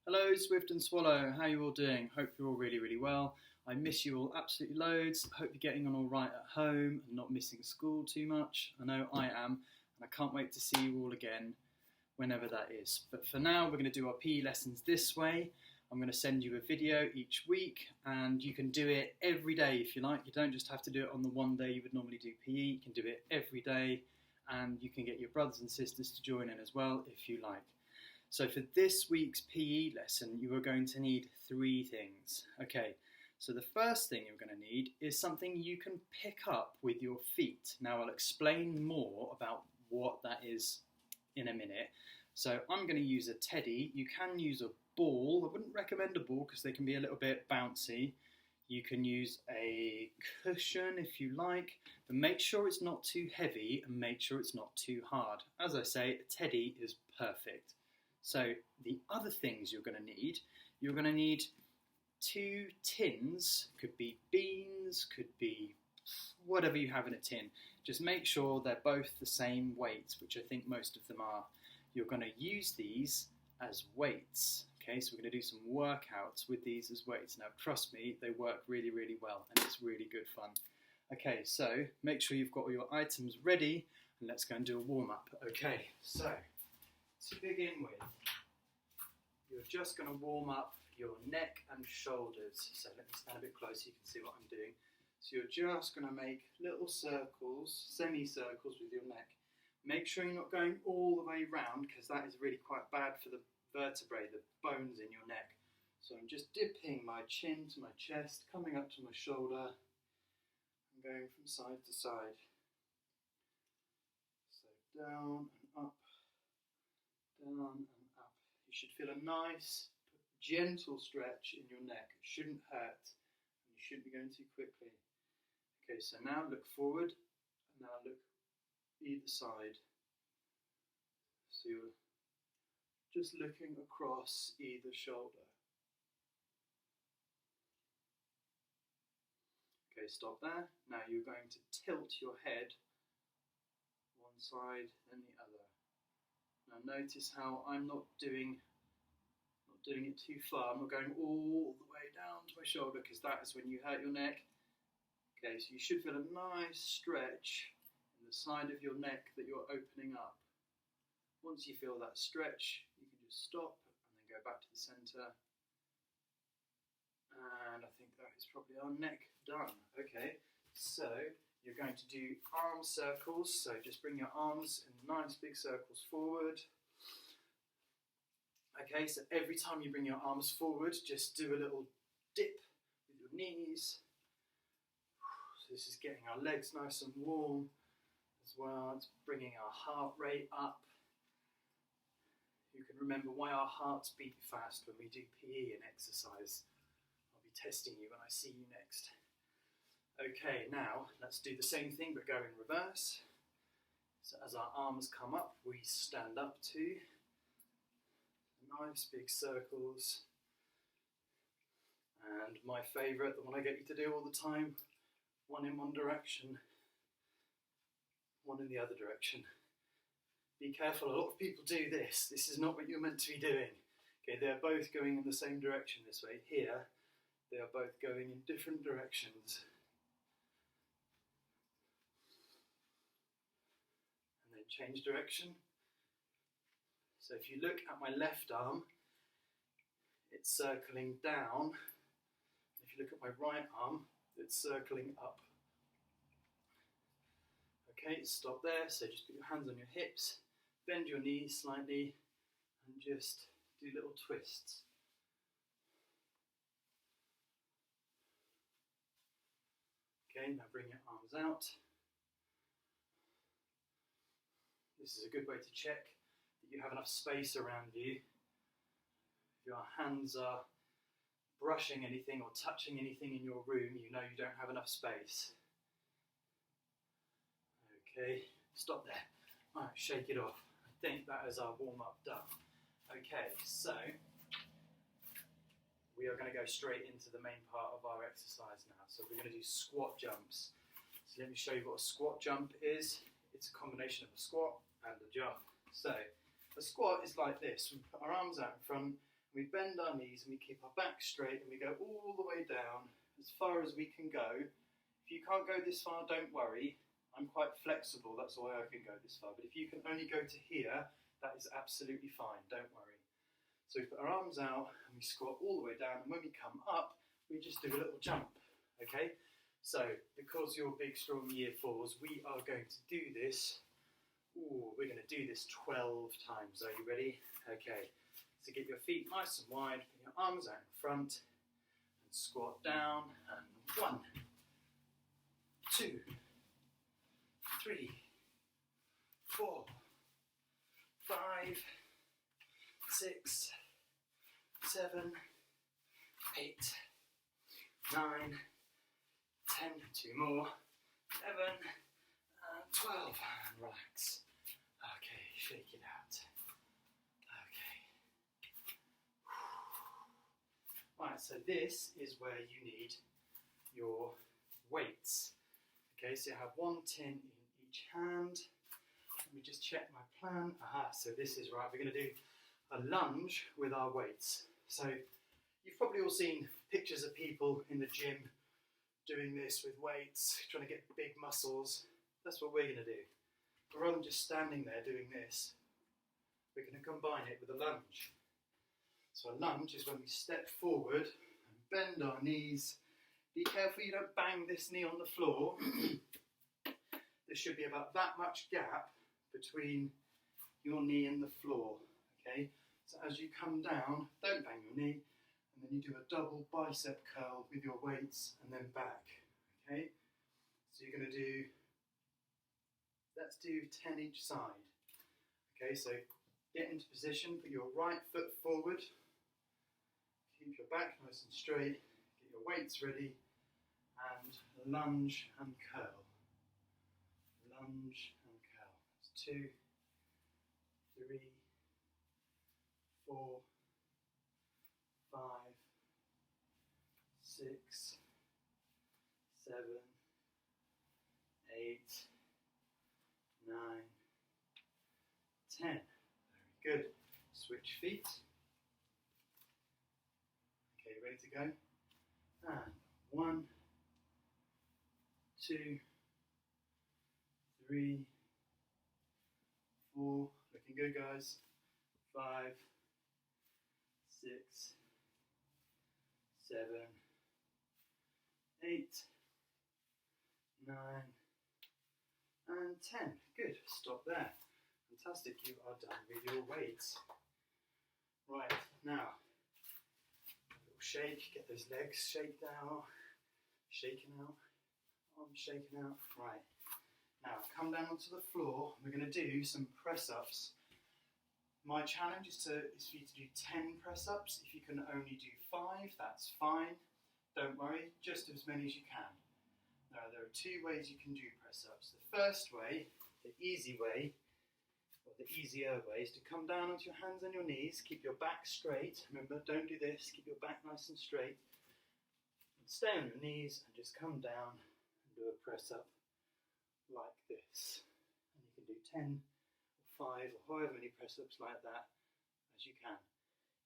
Hello, Swift and Swallow. How are you all doing? Hope you're all really well. I miss you all absolutely loads. Hope you're getting on all right at home and not missing school too much. I know I am, and I can't wait to see you all again whenever that is. But for now, we're going to do our PE lessons this way. I'm going to send you a video each week, and you can do it every day if you like. You don't just have to do it on the one day you would normally do PE. You can do it every day, and you can get your brothers and sisters to join in as well if you like. So for this week's PE lesson, you are going to need three things. Okay, so the first thing you're going to need is something you can pick up with your feet. Now I'll explain more about what that is in a minute. So I'm going to use a teddy. You can use a ball. I wouldn't recommend a ball because they can be a little bit bouncy. You can use a cushion if you like, but make sure it's not too heavy and make sure it's not too hard. As I say, a teddy is perfect. So the other things you're going to need 2 tins, could be beans, could be whatever you have in a tin. Just make sure they're both the same weight, which I think most of them are. You're going to use these as weights. Okay, so we're going to do some workouts with these as weights. Now trust me, they work really well and it's really good fun. Okay, so make sure you've got all your items ready and let's go and do a warm-up. Okay, so to begin with, you're just going to warm up your neck and shoulders. So let me stand a bit closer so you can see what I'm doing. So you're just going to make little circles, semicircles with your neck. Make sure you're not going all the way round because that is really quite bad for the vertebrae, the bones in your neck. So I'm just dipping my chin to my chest, coming up to my shoulder and going from side to side. So down and up. Down and up. You should feel a nice, gentle stretch in your neck. It shouldn't hurt, and you shouldn't be going too quickly. Okay, so now look forward, and now look either side. So you're just looking across either shoulder. Okay, stop there. Now you're going to tilt your head one side and the other. Now notice how I'm not doing it too far. I'm not going all the way down to my shoulder because that is when you hurt your neck. Okay, so you should feel a nice stretch in the side of your neck that you're opening up. Once you feel that stretch, you can just stop and then go back to the centre. And I think that is probably our neck done. Okay, so you're going to do arm circles, so just bring your arms in nice big circles forward. Okay, so every time you bring your arms forward, just do a little dip with your knees. So this is getting our legs nice and warm as well. It's bringing our heart rate up. You can remember why our hearts beat fast when we do PE and exercise. I'll be testing you when I see you next. Okay, now let's do the same thing but go in reverse. So as our arms come up, we stand up too. Nice big circles. And my favourite, the one I get you to do all the time, one in one direction, one in the other direction. Be careful, a lot of people do this. This is not what you're meant to be doing. Okay, they're both going in the same direction this way. Here, they are both going in different directions. And then change direction. So if you look at my left arm, it's circling down. If you look at my right arm, it's circling up. Okay, stop there. So just put your hands on your hips, bend your knees slightly, and just do little twists. Okay, now bring your arms out. This is a good way to check that you have enough space around you. If your hands are brushing anything or touching anything in your room, you know you don't have enough space. Okay, stop there. Right, shake it off. I think that is our warm-up done. Okay, so we are going to go straight into the main part of our exercise now. So we're going to do squat jumps. So let me show you what a squat jump is. It's a combination of a squat and a jump. So a squat is like this. We put our arms out in front We bend our knees and we keep our back straight and we go all the way down as far as we can go. If you can't go this far, don't worry. I'm quite flexible, that's why I can go this far. But if you can only go to here, that is absolutely fine, don't worry. So we put our arms out and we squat all the way down, and when we come up, we just do a little jump, okay? So, because you're big, strong year fours, we are going to do this. We're going to do this 12 times. Are you ready? Okay. So get your feet nice and wide, put your arms out in front, and squat down. And 1, 2, 3, 4, 5, 6, 7, 8, 9, 10, 2 more, 11, and 12, and relax. Okay, shake it out. Okay. Right, so this is where you need your weights. Okay, so you have 1 tin in each hand. Let me just check my plan. Aha, so this is right. We're going to do a lunge with our weights. So you've probably all seen pictures of people in the gym doing this with weights, trying to get big muscles. That's what we're going to do. But rather than just standing there doing this, we're going to combine it with a lunge. So a lunge is when we step forward and bend our knees. Be careful you don't bang this knee on the floor. There should be about that much gap between your knee and the floor. Okay? So as you come down, don't bang your knee. And then you do a double bicep curl with your weights and then back, okay? So you're going to do, let's do 10 each side. Okay, so get into position, put your right foot forward, keep your back nice and straight, get your weights ready, and lunge and curl. Lunge and curl. That's 2, 3, 4, 5, 6, 7, 8, 9, 10. Very good. Switch feet. Okay, ready to go? And 1, 2, 3, 4. Looking good, guys. 5, 6, 7, 8, 9, and 10. Good, stop there. Fantastic, you are done with your weights. Right, now, a little shake, get those legs shaking out, arms shaking out. Right, now come down onto the floor. We're going to do some press-ups. My challenge is for you to do 10 press-ups. If you can only do 5, that's fine. Don't worry, just as many as you can. Now, there are 2 ways you can do press-ups. The first way, the easy way, or the easier way, is to come down onto your hands and your knees, keep your back straight. Remember, don't do this, keep your back nice and straight. And stay on your knees and just come down and do a press-up like this. And you can do 10, 5 or however many press-ups like that as you can.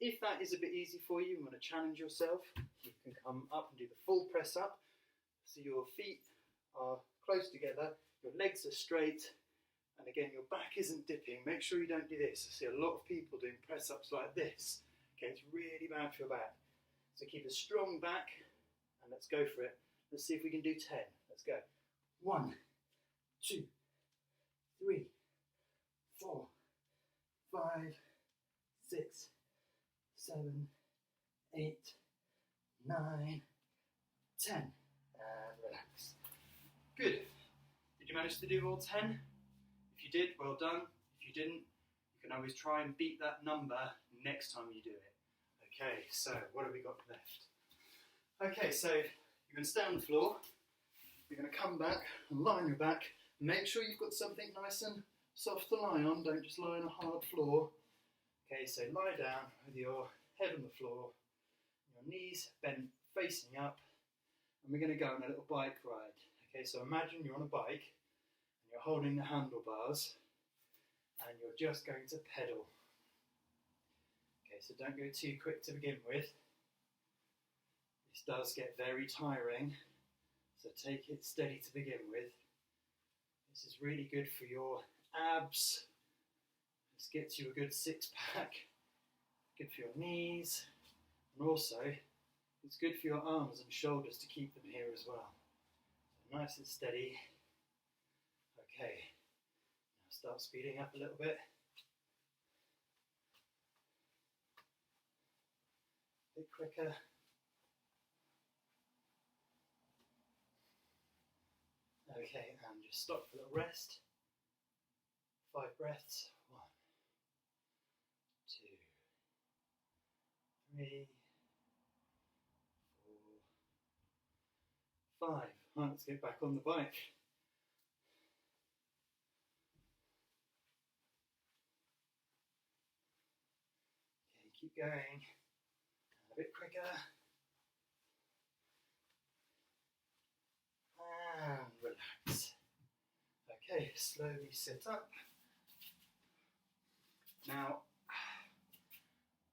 If that is a bit easy for you, you want to challenge yourself, you can come up and do the full press-up. So your feet are close together, your legs are straight, and again your back isn't dipping. Make sure you don't do this. I see a lot of people doing press-ups like this. Okay, it's really bad for your back. So keep a strong back and let's go for it. Let's see if we can do 10. Let's go. 1, 2, 3, 4, 5, 6, 7, 8, 9, 10. And relax. Good. Did you manage to do all 10? If you did, well done. If you didn't, you can always try and beat that number next time you do it. Okay, so what have we got left? Okay, so you're going to stay on the floor. You're going to come back and lie on your back. Make sure you've got something nice and soft to lie on. Don't just lie on a hard floor. Okay, so lie down with your head on the floor, your knees bent facing up, and we're going to go on a little bike ride. Okay, so imagine you're on a bike and you're holding the handlebars and you're just going to pedal. Okay, so don't go too quick to begin with. This does get very tiring, so take it steady to begin with. This is really good for your abs. This gets you a good six-pack. Good for your knees, and also it's good for your arms and shoulders to keep them here as well. So nice and steady. Okay, now start speeding up a little bit. A bit quicker. Okay, and just stop for a little rest. 5 breaths. 1, 2, 3, 4, 5. Right, let's get back on the bike. Okay, keep going. A bit quicker. And relax. Okay, slowly sit up. Now,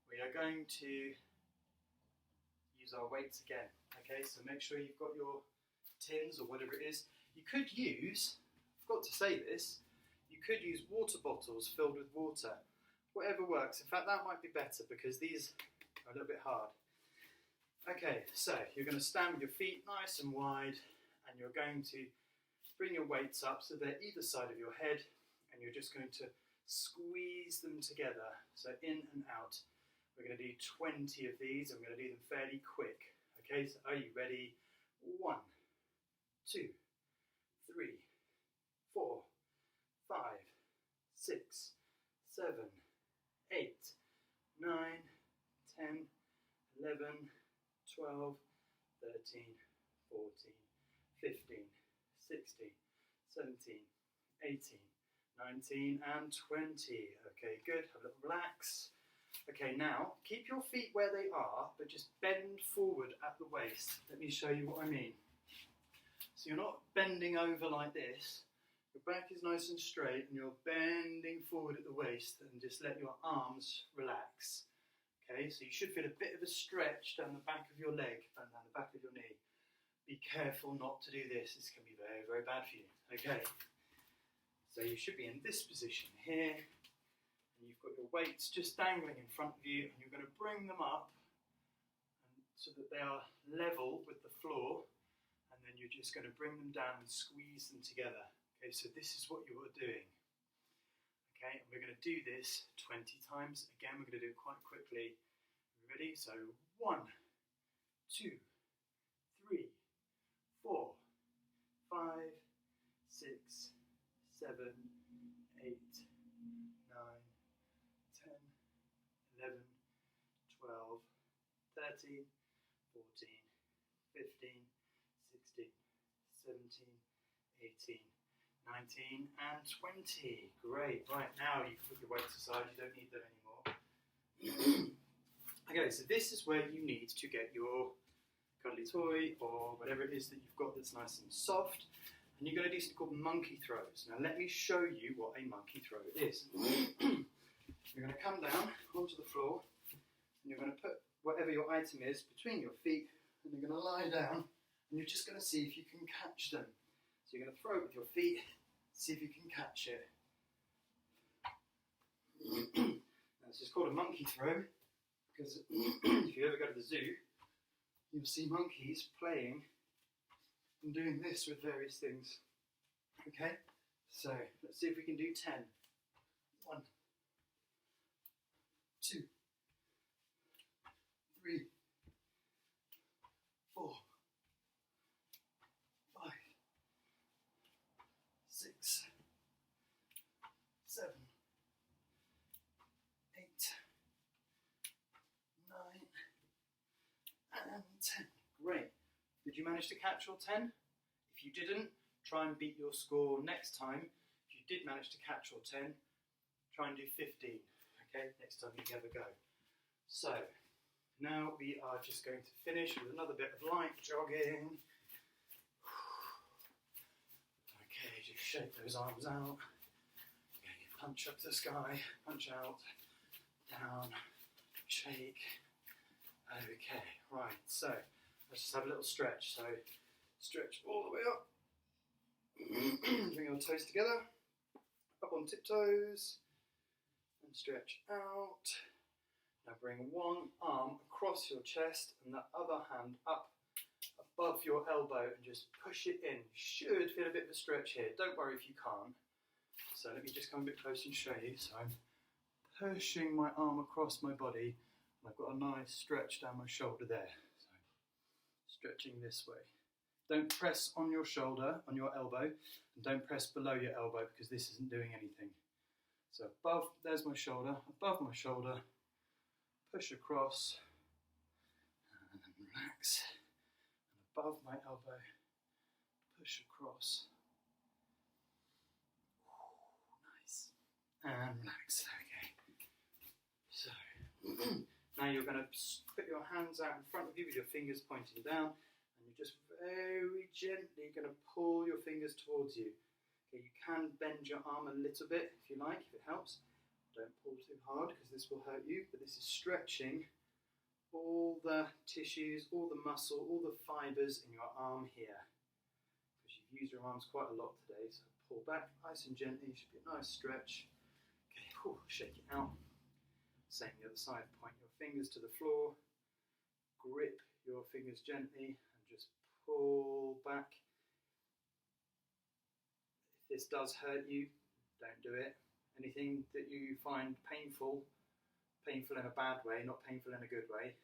we are going to use our weights again. Okay, so make sure you've got your tins or whatever it is. You could use, I forgot to say this, you could use water bottles filled with water. Whatever works. In fact, that might be better because these are a little bit hard. Okay, so you're going to stand with your feet nice and wide, and you're going to bring your weights up so they're either side of your head, and you're just going to squeeze them together. So in and out. We're going to do 20 of these, and we're going to do them fairly quick. Okay, so are you ready? 1, 2, 3, 4, 5, 6, 7, 8, 9, 10, 11, 12, 13, 14, 15, 16, 17, 18, 19 and 20. Okay, good. Have a little relax. Okay, now keep your feet where they are, but just bend forward at the waist. Let me show you what I mean. So you're not bending over like this. Your back is nice and straight, and you're bending forward at the waist, and just let your arms relax. Okay, so you should feel a bit of a stretch down the back of your leg and down the back of your knee. Be careful not to do this. This can be very, very bad for you. Okay, so you should be in this position here, and you've got your weights just dangling in front of you, and you're going to bring them up so that they are level with the floor, and then you're just going to bring them down and squeeze them together. Okay, so this is what you are doing. Okay, and we're going to do this 20 times. Again, we're going to do it quite quickly. Ready? So 1, 2, 3, 4, 5, 6, 7, 8, 9, 10, 11, 12, 13, 14, 15, 16, 17, 18, 19 and 20. Great. Right, now you can put your weights aside. You don't need them anymore. Okay, so this is where you need to get your cuddly toy or whatever it is that you've got that's nice and soft. And you're going to do something called monkey throws. Now let me show you what a monkey throw is. You're going to come down onto the floor, and you're going to put whatever your item is between your feet, and you're going to lie down, and you're just going to see if you can catch them. So you're going to throw it with your feet, see if you can catch it. Now, this is called a monkey throw, because if you ever go to the zoo, you'll see monkeys playing and doing this with various things. Okay, so let's see if we can do 10. 1, 2, 3, 4, 5, 6, 7, 8, 9, and 10. Great. Did you manage to catch all 10? If you didn't, try and beat your score next time. If you did manage to catch all 10, try and do 15. Okay, next time you ever go. So, now we are just going to finish with another bit of light jogging. Okay, just shake those arms out. Okay, punch up to the sky, punch out, down, shake. Okay, right, so let's just have a little stretch. So stretch all the way up. Bring your toes together, up on tiptoes, and stretch out. Now bring one arm across your chest and the other hand up above your elbow and just push it in. You should feel a bit of a stretch here. Don't worry if you can't. So let me just come a bit closer and show you. So I'm pushing my arm across my body and I've got a nice stretch down my shoulder there. So stretching this way. Don't press on your shoulder, on your elbow, and don't press below your elbow because this isn't doing anything. So above, there's my shoulder, above my shoulder, push across, and relax, and above my elbow, push across. Ooh, nice. And relax, okay. So, now you're going to put your hands out in front of you with your fingers pointing down, and you're just very gently going to pull your fingers towards you. Okay, you can bend your arm a little bit if you like, if it helps. Don't pull too hard because this will hurt you, but this is stretching all the tissues, all the muscle, all the fibres in your arm here. Because you've used your arms quite a lot today, so pull back nice and gently, should be a nice stretch. Okay, shake it out. Same the other side, point your fingers to the floor, grip your fingers gently and just pull back. If this does hurt you, don't do it. Anything that you find painful in a bad way, not painful in a good way,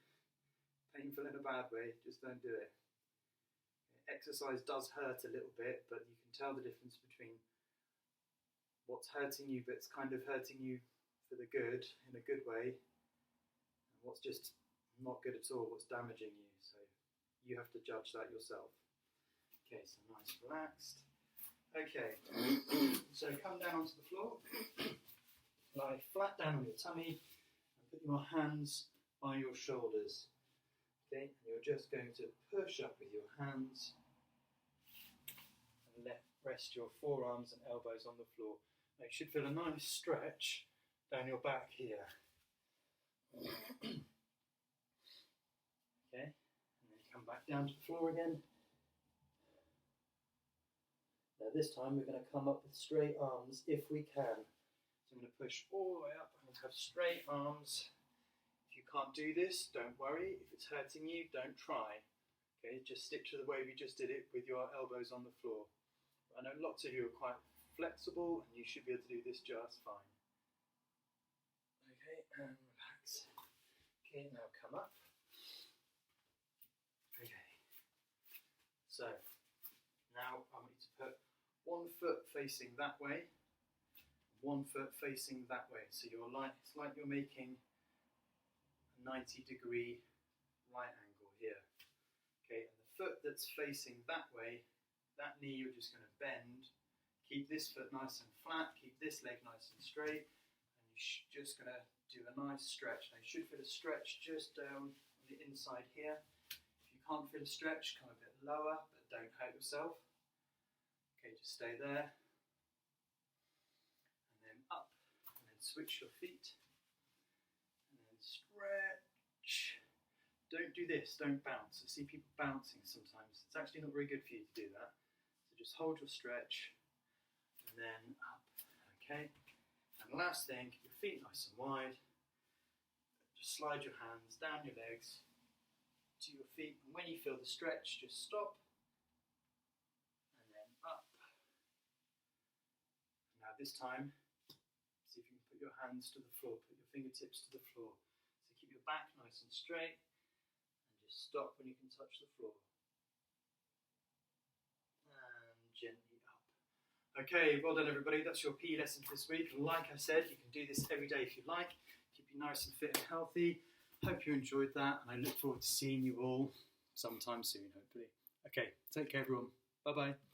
painful in a bad way, just don't do it. Exercise does hurt a little bit, but you can tell the difference between what's hurting you, but it's kind of hurting you for the good, in a good way, and what's just not good at all, what's damaging you. So you have to judge that yourself. Okay, so nice, relaxed. Okay, so come down onto the floor, lie flat down on your tummy, and put your hands by your shoulders. Okay, and you're just going to push up with your hands and rest your forearms and elbows on the floor. Now you should feel a nice stretch down your back here. Okay, and then come back down to the floor again. Now this time we're going to come up with straight arms if we can. So I'm going to push all the way up and have straight arms. If you can't do this, don't worry. If it's hurting you, don't try. Okay, just stick to the way we just did it with your elbows on the floor. I know lots of you are quite flexible and you should be able to do this just fine. Okay, and relax. Okay, now come up. Okay, so now I want you to put one foot facing that way, one foot facing that way. So it's like you're making a 90-degree right angle here. Okay, and the foot that's facing that way, that knee you're just going to bend. Keep this foot nice and flat, keep this leg nice and straight, and you're just going to do a nice stretch. Now you should feel a stretch just down on the inside here. If you can't feel a stretch, come a bit lower, but don't hurt yourself. Okay, just stay there, and then up, and then switch your feet, and then stretch. Don't do this, don't bounce. I see people bouncing sometimes. It's actually not very good for you to do that. So just hold your stretch, and then up, okay? And last thing, keep your feet nice and wide. Just slide your hands down your legs to your feet, and when you feel the stretch, just stop, and then up. Now this time, see if you can put your hands to the floor, put your fingertips to the floor. So keep your back nice and straight, and just stop when you can touch the floor. And gently up. Okay, well done everybody, that's your PE lesson for this week. Like I said, you can do this every day if you like. Keep you nice and fit and healthy. Hope you enjoyed that, and I look forward to seeing you all sometime soon, hopefully. Okay, take care everyone. Bye-bye.